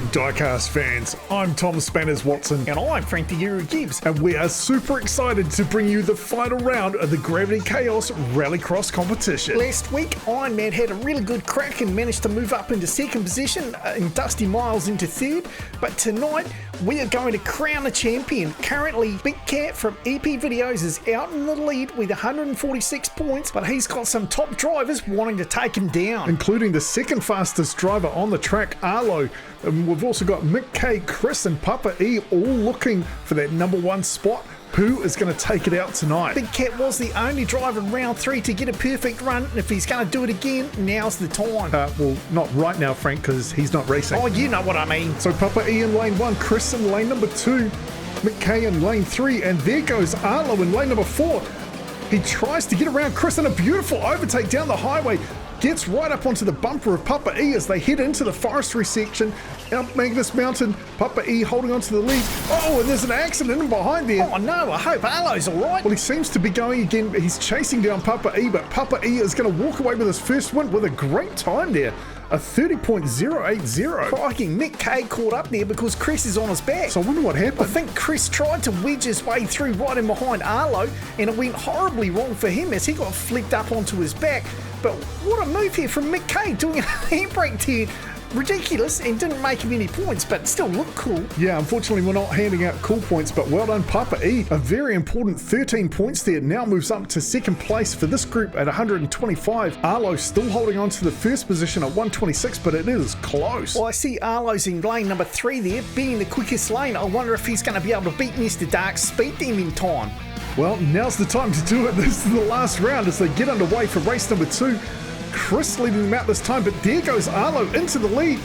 Diecast fans, I'm Tom Spanners Watson, And I'm Frank the Guru Gibbs. and we are super excited to bring you the final round of the Gravity Chaos Rallycross competition. Last week, Iron Man had a really good crack and managed to move up into second position and Dusty Miles into third. But tonight, we are going to crown a champion. Currently, Big Cat from EP Videos is out in the lead with 146 points, but he's got some top drivers wanting to take him down. Including the second fastest driver on the track, Arlo. And we've also got Mick K, Chris and Papa E all looking for that number one spot. Who is going to take it out tonight? Big Cat was the only driver in round 3 to get a perfect run, and if he's going to do it again, now's the time. Well, not right now, Frank, because he's not racing. Oh, you know what I mean. So Papa E in lane 1, Chris in lane number 2, Mick K in lane 3, and there goes Arlo in lane number 4. He tries to get around Chris in a beautiful overtake down the highway. Gets right up onto the bumper of Papa E as they head into the forestry section. Out Magnus Mountain, Papa E holding onto the lead. Oh, and there's an accident in behind there. Oh no, I hope Arlo's alright. Well, he seems to be going again. He's chasing down Papa E, but Papa E is going to walk away with his first win with a great time there. A 30.080. Crikey, Mick K caught up there because Chris is on his back. So I wonder what happened. I think Chris tried to wedge his way through right in behind Arlo, and it went horribly wrong for him as he got flicked up onto his back. But what a move here from Mick K, doing a handbrake turn. Ridiculous, and didn't make him any points, but still looked cool. Yeah, unfortunately we're not handing out cool points, but well done Papa E. A very important 13 points there. Now moves up to second place for this group at 125. Arlo still holding on to the first position at 126, but it is close. Well, I see Arlo's in lane number 3 there, being the quickest lane. I wonder if he's going to be able to beat Mr. Dark's speed them in time. Well, now's the time to do it. This is the last round as they get underway for race number 2. Chris leading them out this time, but there goes Arlo into the lead.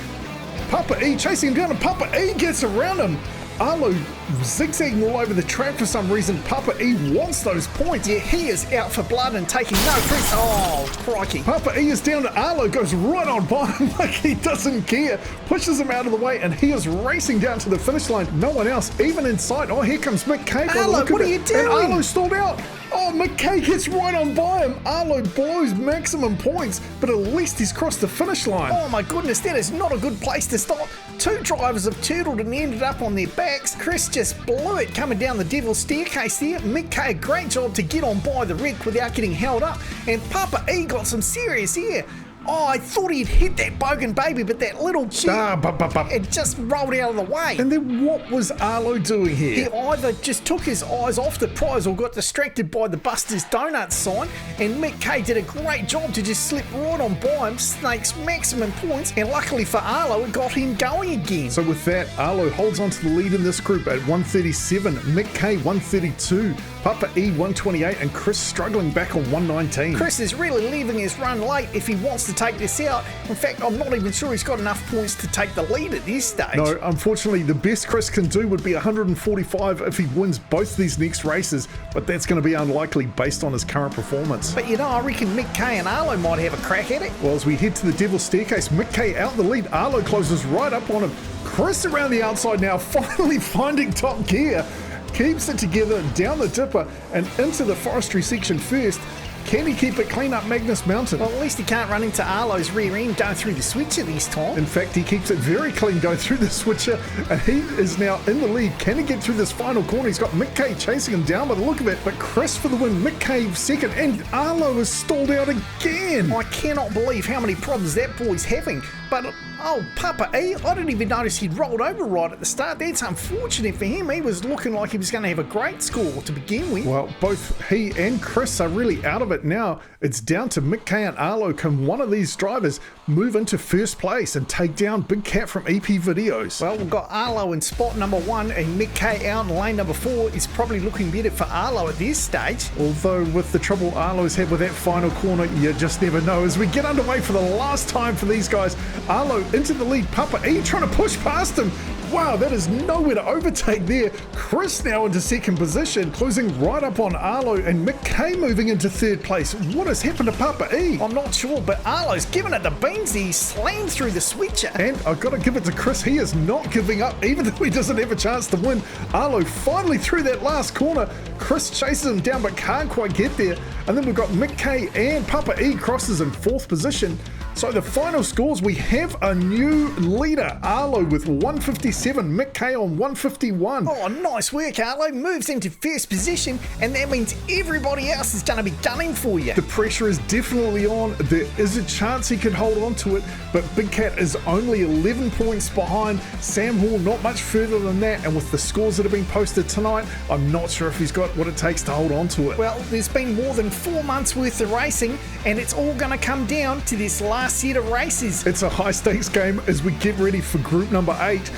Papa E chasing him down, and Papa E gets around him. Arlo zigzagging all over the track for some reason. Papa E wants those points. Yeah, he is out for blood and taking no press. Oh, crikey. Papa E is down to Arlo, goes right on by him like he doesn't care. Pushes him out of the way, and he is racing down to the finish line. No one else even in sight. Oh, here comes Mick K. Arlo, what are you doing? And Arlo stalled out. Oh, Mick K gets right on by him. Arlo blows maximum points, but at least he's crossed the finish line. Oh my goodness, that is not a good place to stop. 2 drivers have turtled and ended up on their backs. Chris just blew it coming down the devil's staircase there. Mick K, a great job to get on by the wreck without getting held up. And Papa E got some serious air. Oh, I thought he'd hit that bogan baby, but that little chip, it just rolled out of the way. And then what was Arlo doing here? He either just took his eyes off the prize or got distracted by the Buster's Donuts sign, and Mick K did a great job to just slip right on by him, snakes maximum points, and luckily for Arlo, it got him going again. So with that, Arlo holds on to the lead in this group at 137, Mick K 132, Papa E 128, and Chris struggling back on 119. Chris is really leaving his run late if he wants to take this out. In fact, I'm not even sure he's got enough points to take the lead at this stage. No, unfortunately, the best Chris can do would be 145 if he wins both these next races, but that's going to be unlikely based on his current performance. But you know, I reckon Mick K and Arlo might have a crack at it. Well, as we head to the Devil's Staircase, Mick K out the lead, Arlo closes right up on him. Chris around the outside now, finally finding top gear. Keeps it together down the dipper and into the forestry section first. Can he keep it clean up Magnus Mountain? Well, at least he can't run into Arlo's rear end going through the switcher this time. In fact, he keeps it very clean going through the switcher, and he is now in the lead. Can he get through this final corner? He's got Mick K chasing him down by the look of it, but Chris for the win, Mick K second, and Arlo is stalled out again. I cannot believe how many problems that boy's having. But, oh, Papa E, I didn't even notice he'd rolled over right at the start. That's unfortunate for him. He was looking like he was going to have a great score to begin with. Well, both he and Chris are really out of it now. It's down to Mick K and Arlo. Can one of these drivers move into first place and take down Big Cat from EP Videos? Well, we've got Arlo in spot number 1 and Mick K out in lane number 4. It's probably looking better for Arlo at this stage. Although with the trouble Arlo's had with that final corner, you just never know. As we get underway for the last time for these guys, Arlo into the lead, Papa E trying to push past him. Wow, that is nowhere to overtake there. Chris now into second position, closing right up on Arlo, and Mick K moving into third place. What has happened to Papa E? I'm not sure, but Arlo's giving it the beans. He slammed through the switcher. And I've got to give it to Chris. He is not giving up, even though he doesn't have a chance to win. Arlo finally through that last corner. Chris chases him down, but can't quite get there. And then we've got Mick K and Papa E crosses in fourth position. So the final scores, we have a new leader, Arlo with 157, Mick K on 151. Oh, nice work, Arlo. Moves into first position, and that means everybody else is going to be gunning for you. The pressure is definitely on. There is a chance he could hold on to it, but Big Cat is only 11 points behind. Sam Hall not much further than that, and with the scores that have been posted tonight, I'm not sure if he's got what it takes to hold on to it. Well, there's been more than 4 months worth of racing, and it's all going to come down to this last set of races. It's a high stakes game as we get ready for group number 8.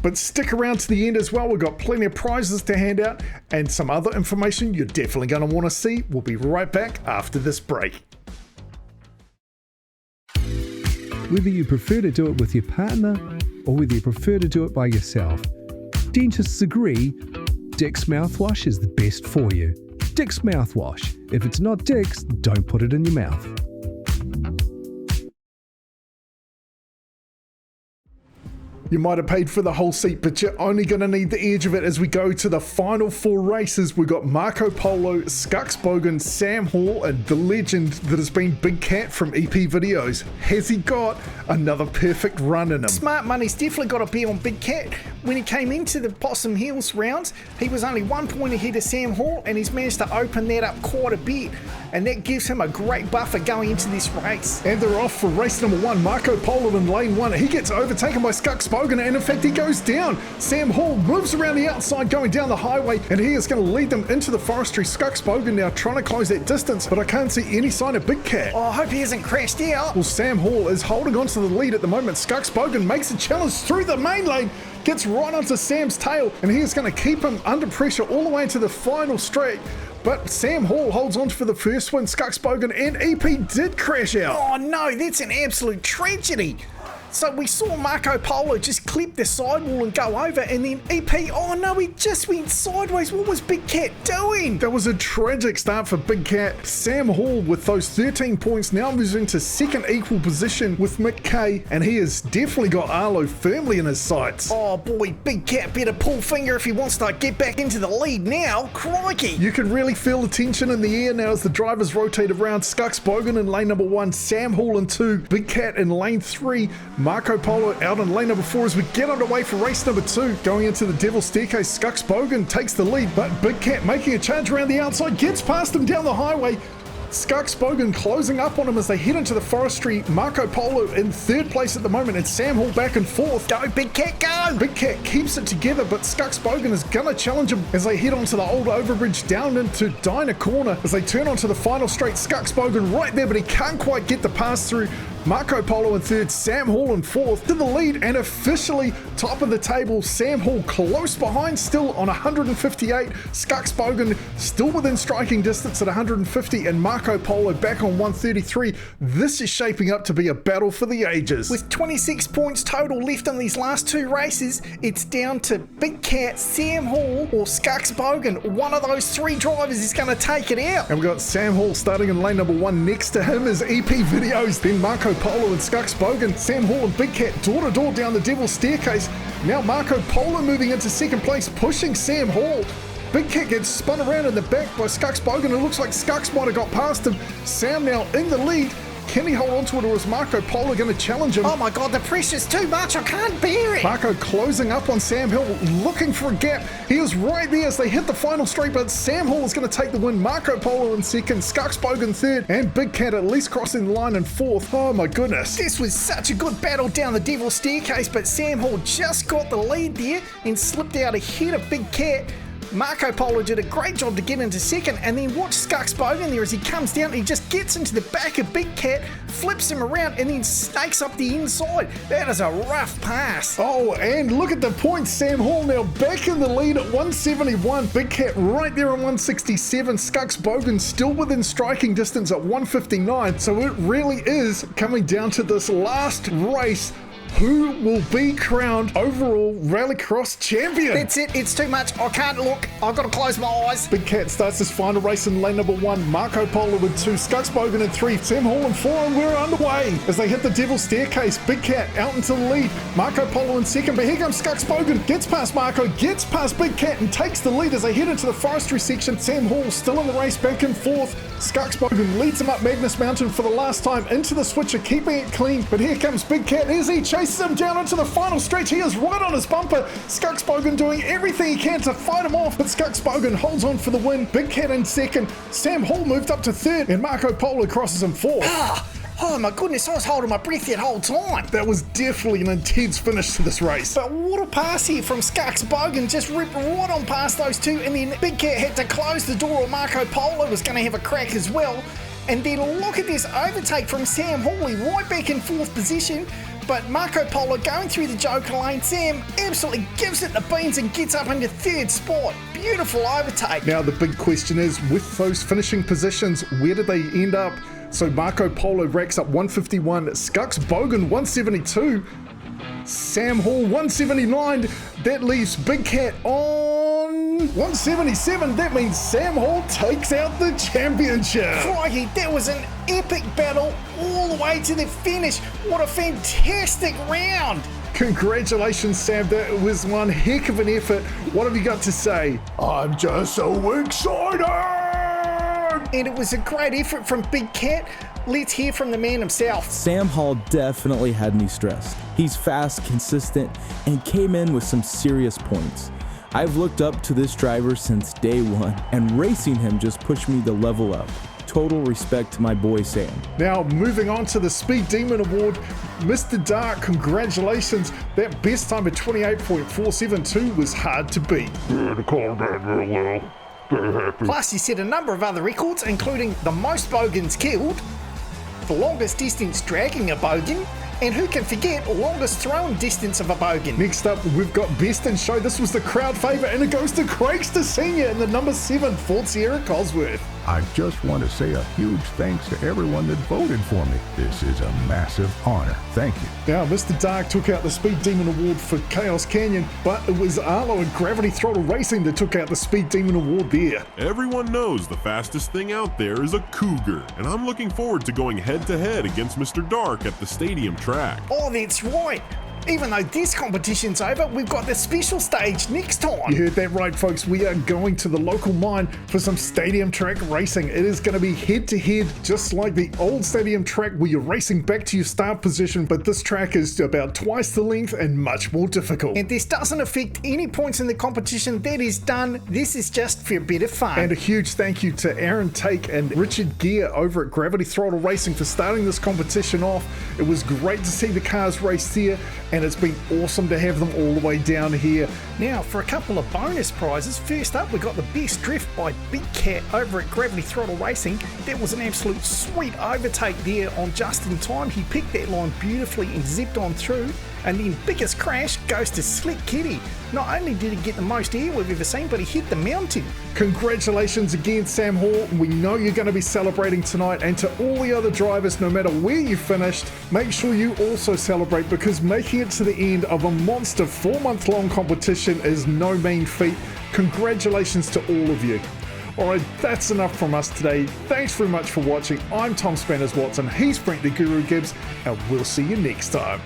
But stick around to the end as well. We've got plenty of prizes to hand out and some other information you're definitely going to want to see. We'll be right back after this break. Whether you prefer to do it with your partner or whether you prefer to do it by yourself, dentists agree Dick's mouthwash is the best for you. Dick's mouthwash. If it's not Dick's, don't put it in your mouth. You might have paid for the whole seat, but you're only going to need the edge of it as we go to the final 4 races. We've got Marco Polo, Skux Bogan, Sam Hall, and the legend that has been Big Cat from EP Videos. Has he got another perfect run in him? Smart money's definitely got to be on Big Cat. When he came into the Possum Hills rounds, he was only 1 point ahead of Sam Hall, and he's managed to open that up quite a bit, and that gives him a great buffer going into this race. And they're off for race number 1. Marco Polo in lane 1. He gets overtaken by Skux Bogan, and in fact he goes down. Sam Hall moves around the outside going down the highway, and he is going to lead them into the forestry. Skux Bogan now trying to close that distance, but I can't see any sign of Big Cat. Oh, I hope he hasn't crashed out. Well, Sam Hall is holding on to the lead at the moment. Skux Bogan makes a challenge through the main lane, gets right onto Sam's tail, and he is going to keep him under pressure all the way into the final straight. But Sam Hall holds on for the first one. Skux Bogan and EP did crash out. Oh no, that's an absolute tragedy. So we saw Marco Polo just clip the sidewall and go over, and then EP, oh no, he just went sideways. What was Big Cat doing? That was a tragic start for Big Cat. Sam Hall with those 13 points now moves into second equal position with Mick K, and he has definitely got Arlo firmly in his sights. Oh boy, Big Cat better pull finger if he wants to get back into the lead now. Crikey. You can really feel the tension in the air now as the drivers rotate around. Skux Bogan in lane number 1, Sam Hall in 2, Big Cat in lane 3, Marco Polo out in lane number 4 as we get underway for race number 2. Going into the Devil's Staircase, Skux Bogan takes the lead, but Big Cat making a charge around the outside, gets past him down the highway. Skux Bogan closing up on him as they head into the forestry. Marco Polo in 3rd place at the moment, and Sam Hall back in 4th. Go Big Cat, go! Big Cat keeps it together, but Skux Bogan is gonna challenge him as they head onto the old overbridge down into Dinah Corner. As they turn onto the final straight, Skux Bogan right there, but he can't quite get the pass through. Marco Polo in 3rd, Sam Hall in 4th. To the lead and officially top of the table, Sam Hall close behind still on 158. Skux Bogan still within striking distance at 150, and Marco Polo back on 133. This is shaping up to be a battle for the ages. With 26 points total left on these last 2 races, it's down to Big Cat, Sam Hall, or Skux Bogan. One of those 3 drivers is going to take it out. And we've got Sam Hall starting in lane number 1. Next to him is EP Videos, then Marco Polo and Skux Bogan. Sam Hall and Big Cat door to door down the Devil's Staircase. Now Marco Polo moving into 2nd place, pushing Sam Hall. Big Cat gets spun around in the back by Skux Bogan. It looks like Skux might have got past him. Sam now in the lead. Can he hold on to it, or is Marco Polo going to challenge him? Oh my god, the pressure's too much. I can't bear it. Marco closing up on Sam Hall, looking for a gap. He is right there as they hit the final straight, but Sam Hall is going to take the win. Marco Polo in 2nd, Skux Bogan 3rd, and Big Cat at least crossing the line in 4th. Oh my goodness. This was such a good battle down the Devil's Staircase, but Sam Hall just got the lead there and slipped out ahead of Big Cat. Marco Polo did a great job to get into 2nd, and then watch Skux Bogan there as he comes down. He just gets into the back of Big Cat, flips him around, and then snakes up the inside. That is a rough pass. Oh, and look at the points. Sam Hall now back in the lead at 171. Big Cat right there on 167. Skux Bogan still within striking distance at 159. So it really is coming down to this last race. Who will be crowned overall Rallycross champion? That's it. It's too much. I can't look. I've got to close my eyes. Big Cat starts his final race in lane number 1. Marco Polo with 2. Skuxbogan in 3. Sam Hall in 4. And we're underway as they hit the Devil's Staircase. Big Cat out into the lead. Marco Polo in second. But here comes Skuxbogan. Gets past Marco. Gets past Big Cat and takes the lead as they head into the forestry section. Sam Hall still in the race back and forth. Skuxbogan leads him up Magnus Mountain for the last time into the switcher, keeping it clean. But here comes Big Cat as he chases him down into the final stretch. He is right on his bumper. Skuxbogan doing everything he can to fight him off, but Skuxbogan holds on for the win. Big Cat in second. Sam Hall moved up to third, and Marco Polo crosses him fourth. Oh my goodness, I was holding my breath that whole time. That was definitely an intense finish to this race. But what a pass here from Skuxbogan, just ripped right on past those two, and then Big Cat had to close the door, or Marco Polo was going to have a crack as well. And then look at this overtake from Sam Hawley, right back in fourth position. But Marco Polo going through the Joker lane. Sam absolutely gives it the beans and gets up into third spot. Beautiful overtake. Now the big question is, with those finishing positions, where did they end up? So Marco Polo racks up 151, Skuxbogan 172, Sam Hall 179. That leaves Big Cat on 177. That means Sam Hall takes out the championship. Crikey, that was an epic battle all the way to the finish. What a fantastic round. Congratulations, Sam. That was one heck of an effort. What have you got to say? I'm just so excited. And it was a great effort from Big Cat. Let's hear from the man himself. Sam Hall definitely had me stressed. He's fast, consistent, and came in with some serious points. I've looked up to this driver since day one, and racing him just pushed me to level up. Total respect to my boy Sam. Now, moving on to the Speed Demon Award, Mr. Dark, congratulations. That best time of 28.472 was hard to beat. Yeah, to calm down real well. Very happy. Plus, he set a number of other records, including the most bogans killed, the longest distance dragging a bogan, and who can forget longest thrown distance of a bogan. Next up, we've got Best in Show. This was the crowd favourite, and it goes to Craigster Senior in the number 7 Ford Sierra Cosworth. I just want to say a huge thanks to everyone that voted for me. This is a massive honor. Thank you. Now, Mr. Dark took out the Speed Demon Award for Chaos Canyon, but it was Arlo and Gravity Throttle Racing that took out the Speed Demon Award there. Everyone knows the fastest thing out there is a Cougar, and I'm looking forward to going head-to-head against Mr. Dark at the stadium track. Oh, that's right. Even though this competition's over, we've got the special stage next time. You heard that right, folks. We are going to the local mine for some stadium track racing. It is going to be head-to-head, just like the old stadium track where you're racing back to your start position, but this track is about twice the length and much more difficult. And this doesn't affect any points in the competition. That is done. This is just for a bit of fun. And a huge thank you to Aaron Take and Richard Gear over at Gravity Throttle Racing for starting this competition off. It was great to see the cars race there, and it's been awesome to have them all the way down here. Now, for a couple of bonus prizes, first up we got the best drift by Big Cat over at Gravity Throttle Racing. That was an absolute sweet overtake there on just in time. He picked that line beautifully and zipped on through. And then biggest crash goes to Slick Kitty. Not only did he get the most air we've ever seen, but he hit the mountain. Congratulations again, Sam Hall. We know you're going to be celebrating tonight, and to all the other drivers, no matter where you finished, make sure you also celebrate, because making it to the end of a monster 4-month-long competition is no mean feat. Congratulations to all of you. Alright, that's enough from us today. Thanks very much for watching. I'm Tom Spanners Watson, he's Frank the Guru Gibbs, and we'll see you next time.